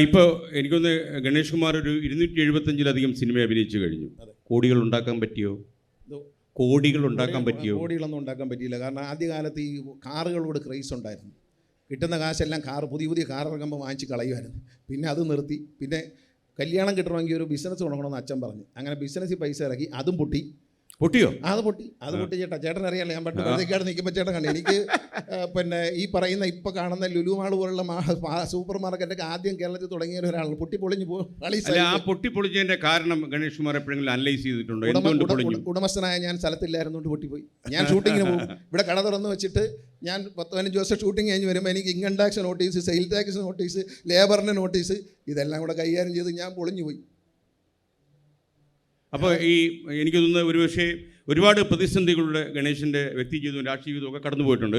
ഇപ്പോൾ എനിക്കൊന്ന് ഗണേഷ് കുമാർ ഒരു 275-ലധികം സിനിമ അഭിനയിച്ചു കഴിഞ്ഞു. കോടികൾ ഉണ്ടാക്കാൻ പറ്റിയോ? കോടികളൊന്നും ഉണ്ടാക്കാൻ പറ്റിയില്ല. കാരണം ആദ്യകാലത്ത് ഈ കാറുകളോട് ക്രൈസ് ഉണ്ടായിരുന്നു. കിട്ടുന്ന കാശെല്ലാം പുതിയ കാർ ഇറങ്ങുമ്പോൾ വാങ്ങിച്ച് കളയുമായിരുന്നു. പിന്നെ അത് നിർത്തി. പിന്നെ കല്യാണം കിട്ടണമെങ്കിൽ ഒരു ബിസിനസ് തുടങ്ങണമെന്ന് അച്ഛൻ പറഞ്ഞു. അങ്ങനെ ബിസിനസ്സിൽ പൈസ ഇറക്കി, അതും പൊട്ടിയോ? അത് പൊട്ടി ചേട്ടൻ അറിയാമല്ലോ. ഞാൻ പട്ടണത്തേക്കാട് നിൽക്കുമ്പോൾ ചേട്ടൻ കണ്ടു. എനിക്ക് പിന്നെ ഈ പറയുന്ന ഇപ്പോൾ കാണുന്ന ലുലു മാൾ പോലുള്ള സൂപ്പർ മാർക്കറ്റൊക്കെ ആദ്യം കേരളത്തിൽ തുടങ്ങിയ ഒരാൾ പൊട്ടിപ്പൊളിഞ്ഞു പോകും. ആ പൊട്ടിപ്പൊളിച്ചതിന്റെ കാരണം ഗണേഷ് കുമാർ എപ്പോഴെങ്കിലും അനലൈസ് ചെയ്തിട്ടുണ്ടോ? ഉടമസ്ഥനായ ഞാൻ സ്ഥലത്തില്ലായിരുന്നുകൊണ്ട് പൊട്ടിപ്പോയി. ഞാൻ ഷൂട്ടിങ്ങിന് പോകും. ഇവിടെ കട തുറന്ന് വെച്ചിട്ട് ഞാൻ 10-15 ദിവസം ഷൂട്ടിങ് കഴിഞ്ഞ് വരുമ്പോൾ എനിക്ക് income tax notice, sale tax notice, ലേബറിൻ്റെ നോട്ടീസ്, ഇതെല്ലാം കൂടെ കൈകാര്യം ചെയ്ത് ഞാൻ പൊളിഞ്ഞു പോയി. അപ്പോൾ എനിക്ക് തോന്നുന്നത് ഒരുപക്ഷെ ഒരുപാട് പ്രതിസന്ധികളുടെ ഗണേശൻ്റെ വ്യക്തി ജീവിതവും രാഷ്ട്രീയ ജീവിതവും ഒക്കെ കടന്നു പോയിട്ടുണ്ട്.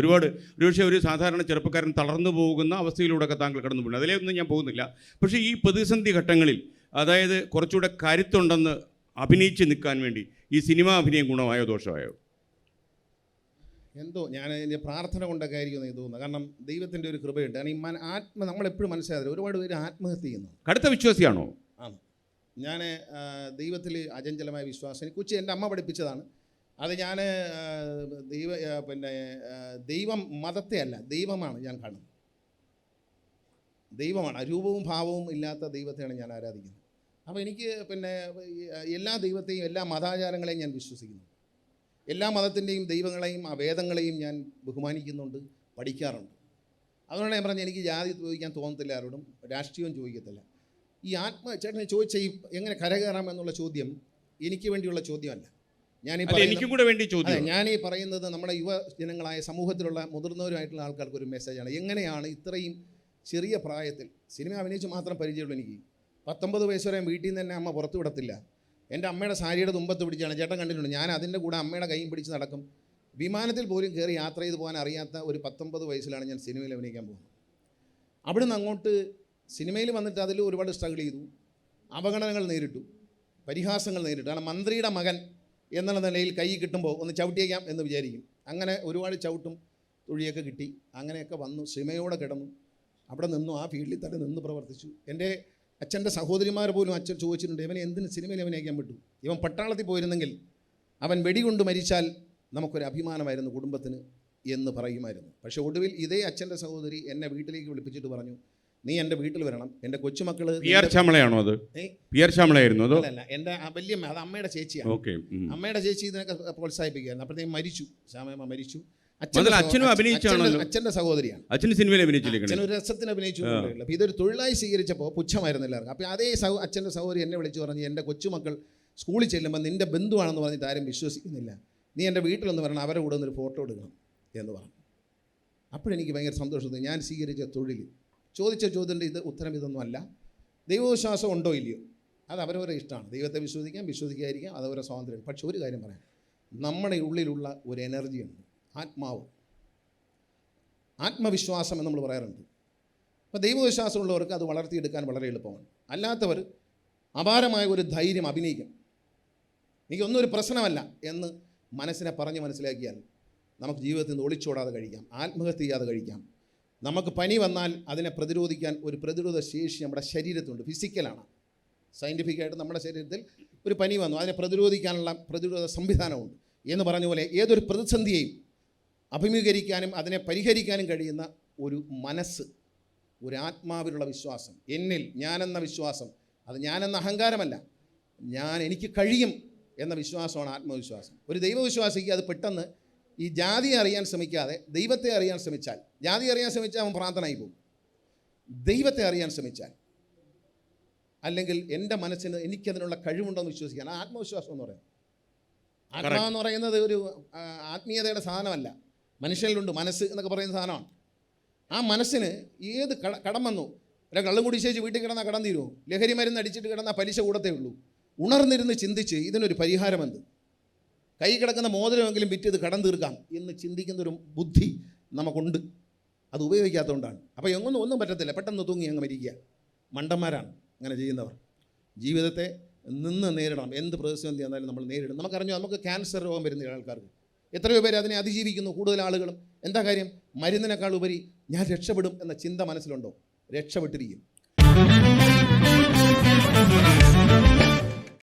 ഒരുപക്ഷെ ഒരു സാധാരണ ചെറുപ്പക്കാരൻ തളർന്നു പോകുന്ന അവസ്ഥയിലൂടെയൊക്കെ താങ്കൾ കടന്നു പോയിട്ടുണ്ട്. അതിലേക്കൊന്നും ഞാൻ പോകുന്നില്ല. പക്ഷേ ഈ പ്രതിസന്ധി ഘട്ടങ്ങളിൽ, അതായത് കുറച്ചുകൂടെ കരുത്തുണ്ടെന്ന് അഭിനയിച്ച് നിൽക്കാൻ വേണ്ടി ഈ സിനിമാ അഭിനയം ഗുണമായോ ദോഷമായോ? എന്തോ ഞാൻ എൻ്റെ പ്രാർത്ഥന കൊണ്ടൊക്കെ ആയിരിക്കും എനിക്ക് തോന്നുന്നത്. കാരണം ദൈവത്തിൻ്റെ ഒരു കൃപയുണ്ട്. കാരണം നമ്മളെപ്പോഴും മനസ്സിലായത് ഒരുപാട് പേര് ആത്മഹത്യ ചെയ്യുന്നു. കടുത്ത വിശ്വാസിയാണോ? ആണ്. ഞാൻ ദൈവത്തിൽ അചഞ്ചലമായ വിശ്വാസം. എനിക്ക് കൊച്ചി എൻ്റെ അമ്മ പഠിപ്പിച്ചതാണ്. അത് ഞാൻ ദൈവം മതത്തെ അല്ല, ദൈവമാണ് ഞാൻ കാണുന്നത്. ദൈവമാണ്. രൂപവും ഭാവവും ഇല്ലാത്ത ദൈവത്തെയാണ് ഞാൻ ആരാധിക്കുന്നത്. അപ്പോൾ എനിക്ക് എല്ലാ ദൈവത്തെയും എല്ലാ മതാചാരങ്ങളെയും ഞാൻ വിശ്വസിക്കുന്നു. എല്ലാ മതത്തിൻ്റെയും ദൈവങ്ങളെയും വേദങ്ങളെയും ഞാൻ ബഹുമാനിക്കുന്നുണ്ട്, പഠിക്കാറുണ്ട്. അതുകൊണ്ടാണ് ഞാൻ പറഞ്ഞത് എനിക്ക് ജാതി ചോദിക്കാൻ തോന്നത്തില്ല, ആരോടും രാഷ്ട്രീയവും ചോദിക്കത്തില്ല. ഈ ചേട്ടനെ ചോദിച്ച ഈ എങ്ങനെ കരകയറാം എന്നുള്ള ചോദ്യം എനിക്ക് വേണ്ടിയുള്ള ചോദ്യമല്ല. ഞാനീ പറയുന്നത് നമ്മുടെ യുവജനങ്ങളായ സമൂഹത്തിലുള്ള മുതിർന്നവരുമായിട്ടുള്ള ആൾക്കാർക്ക് ഒരു മെസ്സേജാണ്. എങ്ങനെയാണ് ഇത്രയും ചെറിയ പ്രായത്തിൽ സിനിമ അഭിനയിച്ച് മാത്രം പരിചയമുള്ളൂ. എനിക്ക് 19 വയസ്സ് വരെ വീട്ടിൽ നിന്ന് തന്നെ അമ്മ പുറത്തു വിടത്തില്ല. എൻ്റെ അമ്മയുടെ സാരിയുടെ തുമ്പത്ത് പിടിച്ചാണ്, ചേട്ടൻ കണ്ടിട്ടുണ്ട്, ഞാൻ അതിൻ്റെ കൂടെ അമ്മയുടെ കൈയും പിടിച്ച് നടക്കും. വിമാനത്തിൽ പോലും കയറി യാത്ര ചെയ്ത് പോകാൻ അറിയാത്ത ഒരു 19 വയസ്സിലാണ് ഞാൻ സിനിമയിൽ അഭിനയിക്കാൻ പോകുന്നത്. അവിടുന്ന് അങ്ങോട്ട് സിനിമയിൽ വന്നിട്ട് അതിൽ ഒരുപാട് സ്ട്രഗിൾ ചെയ്തു, അവഗണനകൾ നേരിട്ടു, പരിഹാസങ്ങൾ നേരിട്ടു. കാരണം മന്ത്രിയുടെ മകൻ എന്നുള്ള നിലയിൽ കൈ കിട്ടുമ്പോൾ ഒന്ന് ചവിട്ടിയേക്കാം എന്ന് വിചാരിക്കും. അങ്ങനെ ഒരുപാട് ചവിട്ടും തൊഴിയൊക്കെ കിട്ടി. അങ്ങനെയൊക്കെ വന്നു, സിനിമയോടെ കിടന്നു, അവിടെ നിന്നു, ആ ഫീൽഡിൽ തന്നെ നിന്ന് പ്രവർത്തിച്ചു. എൻ്റെ അച്ഛൻ്റെ സഹോദരിമാർ പോലും അച്ഛൻ ചോദിച്ചിട്ടുണ്ട്, ഇവനെ എന്തിന് സിനിമയിൽ അഭിനയിക്കാൻ പറ്റൂ? ഇവൻ പട്ടാളത്തിൽ പോയിരുന്നെങ്കിൽ അവൻ വെടികൊണ്ട് മരിച്ചാൽ നമുക്കൊരു അഭിമാനമായിരുന്നു കുടുംബത്തിന് എന്ന് പറയുമായിരുന്നു. പക്ഷേ ഒടുവിൽ ഇതേ അച്ഛൻ്റെ സഹോദരി എന്നെ വീട്ടിലേക്ക് വിളിപ്പിച്ചിട്ട് പറഞ്ഞു, നീ എൻ്റെ വീട്ടിൽ വരണം, എൻ്റെ കൊച്ചുമക്കൾ. ചാമളയാണോ അത്? ചാമളയായിരുന്നു അതോ? അല്ല, എൻ്റെ വല്യമ്മ, അത് അമ്മയുടെ ചേച്ചിയാണ്. അമ്മയുടെ ചേച്ചി ഇതിനൊക്കെ പ്രോത്സാഹിപ്പിക്കുകയായിരുന്നു. അപ്പോഴത്തേക്കും മരിച്ചു, ശ്യാമയമ്മ മരിച്ചു. അച്ഛൻ്റെ സഹോദരിയാണ്. അച്ഛൻ സിനിമയിൽ അഭിനയിച്ചില്ല, അച്ഛൻ ഒരു രസത്തിന് അഭിനയിച്ചു. അപ്പോൾ ഇതൊരു തൊഴിലായി സ്വീകരിച്ചപ്പോൾ പുച്ഛമായിരുന്നു എല്ലാവർക്കും. അപ്പോൾ അതേ അച്ഛൻ്റെ സഹോദരി എന്നെ വിളിച്ചു പറഞ്ഞ്, എൻ്റെ കൊച്ചുമക്കൾ സ്കൂളിൽ ചെല്ലുമ്പോൾ നിൻ്റെ ബന്ധുവാണെന്ന് പറഞ്ഞിട്ട് ആരും വിശ്വസിക്കുന്നില്ല, നീ എൻ്റെ വീട്ടിലൊന്ന് വരണം, അവരെ കൂടെ ഒന്നൊരു ഫോട്ടോ എടുക്കണം എന്ന് പറഞ്ഞു. അപ്പോഴെനിക്ക് ഭയങ്കര സന്തോഷം തോന്നി. ഞാൻ സ്വീകരിച്ച തൊഴിൽ, ചോദിച്ച ചോദ്യത്തിൻ്റെ ഉത്തരം ഇതൊന്നും അല്ല. ദൈവവിശ്വാസം ഉണ്ടോ ഇല്ലയോ അത് അവരവരെ ഇഷ്ടമാണ്. ദൈവത്തെ വിശ്വസിക്കാതിരിക്കാം, അതവരെ സ്വാതന്ത്ര്യം. പക്ഷെ ഒരു കാര്യം പറയാം, നമ്മുടെ ഉള്ളിലുള്ള ഒരു എനർജിയുണ്ട്, ആത്മവിശ്വാസം എന്ന് നമ്മൾ പറയാറുണ്ട്. അപ്പോൾ ദൈവവിശ്വാസമുള്ളവർക്ക് അത് വളർത്തിയെടുക്കാൻ വളരെ എളുപ്പമാണ്. അല്ലാത്തവർ അപാരമായ ഒരു ധൈര്യം അഭിനയിക്കും, എനിക്കൊന്നും ഒരു പ്രശ്നമല്ല എന്ന് മനസ്സിനെ പറഞ്ഞ് മനസ്സിലാക്കിയാൽ നമുക്ക് ജീവിതത്തിൽ നിന്ന് ഒളിച്ചോടാതെ കഴിക്കാം, ആത്മഹത്യ ചെയ്യാതെ കഴിക്കാം. നമുക്ക് പനി വന്നാൽ അതിനെ പ്രതിരോധിക്കാൻ ഒരു പ്രതിരോധ ശേഷി നമ്മുടെ ശരീരത്തിലുണ്ട്. ഫിസിക്കലാണ്, സയൻറ്റിഫിക്കായിട്ട് നമ്മുടെ ശരീരത്തിൽ ഒരു പനി വന്നു, അതിനെ പ്രതിരോധിക്കാനുള്ള പ്രതിരോധ സംവിധാനമുണ്ട് എന്ന് പറഞ്ഞ പോലെ ഏതൊരു പ്രതിസന്ധിയെയും അഭിമുഖീകരിക്കാനും അതിനെ പരിഹരിക്കാനും കഴിയുന്ന ഒരു മനസ്സ്, ഒരു ആത്മാവിലുള്ള വിശ്വാസം, എന്നിൽ ഞാനെന്ന വിശ്വാസം, അത് ഞാനെന്ന അഹങ്കാരമല്ല, എനിക്ക് കഴിയും എന്ന വിശ്വാസമാണ് ആത്മവിശ്വാസം. ഒരു ദൈവവിശ്വാസിക്ക് അത് പെട്ടെന്ന് ഈ ജാതിയെ അറിയാൻ ശ്രമിക്കാതെ ദൈവത്തെ അറിയാൻ ശ്രമിച്ചാൽ, ജാതി അറിയാൻ ശ്രമിച്ചാൽ അവൻ പ്രാർത്ഥനയായി പോകും. ദൈവത്തെ അറിയാൻ ശ്രമിച്ചാൽ, അല്ലെങ്കിൽ എൻ്റെ മനസ്സിന് എനിക്കതിനുള്ള കഴിവുണ്ടെന്ന് വിശ്വസിക്കാൻ, ആത്മവിശ്വാസം എന്ന് പറയുന്നത്. ആത്മാവെന്ന് പറയുന്നത് ഒരു ആത്മീയതയുടെ സാധനമല്ല, മനുഷ്യനിലുണ്ട് മനസ്സ് എന്നൊക്കെ പറയുന്ന സാധനമാണ്. ആ മനസ്സിന് ഏത് കടം വന്നു, അല്ല കള്ളും കൂടി ശേഷി വീട്ടിൽ കിടന്നാൽ കടം തീരുമോ? ലഹരി മരുന്ന് അടിച്ചിട്ട് കിടന്നാൽ പലിശ കൂടത്തേ ഉള്ളൂ. ഉണർന്നിരുന്ന് ചിന്തിച്ച് ഇതിനൊരു പരിഹാരമെന്ത്, കൈ കിടക്കുന്ന മോതിരമെങ്കിലും വിറ്റ് ഇത് കടം തീർക്കാം എന്ന് ചിന്തിക്കുന്നൊരു ബുദ്ധി നമുക്കുണ്ട്. അത് ഉപയോഗിക്കാത്തതുകൊണ്ടാണ്. അപ്പോൾ ഒന്നും പറ്റത്തില്ല, പെട്ടെന്ന് തൂങ്ങി അങ്ങ് മരിക്കുക. മണ്ടന്മാരാണ് അങ്ങനെ ചെയ്യുന്നവർ. ജീവിതത്തെ നിന്ന് നേരിടണം, എന്ത് പ്രതിസന്ധി വന്നാലും നമ്മൾ നേരിടും. നമുക്കറിഞ്ഞു, നമുക്ക് ക്യാൻസർ രോഗം വരുന്ന ആൾക്കാർക്ക് എത്രയോ പേര് അതിനെ അതിജീവിക്കുന്നു, കൂടുതൽ ആളുകളും. എന്താ കാര്യം? മരുന്നിനേക്കാൾ ഉപരി ഞാൻ രക്ഷപ്പെടും എന്ന ചിന്ത മനസ്സിലുണ്ടോ? രക്ഷപ്പെട്ടിരിക്കും. നന്ദി.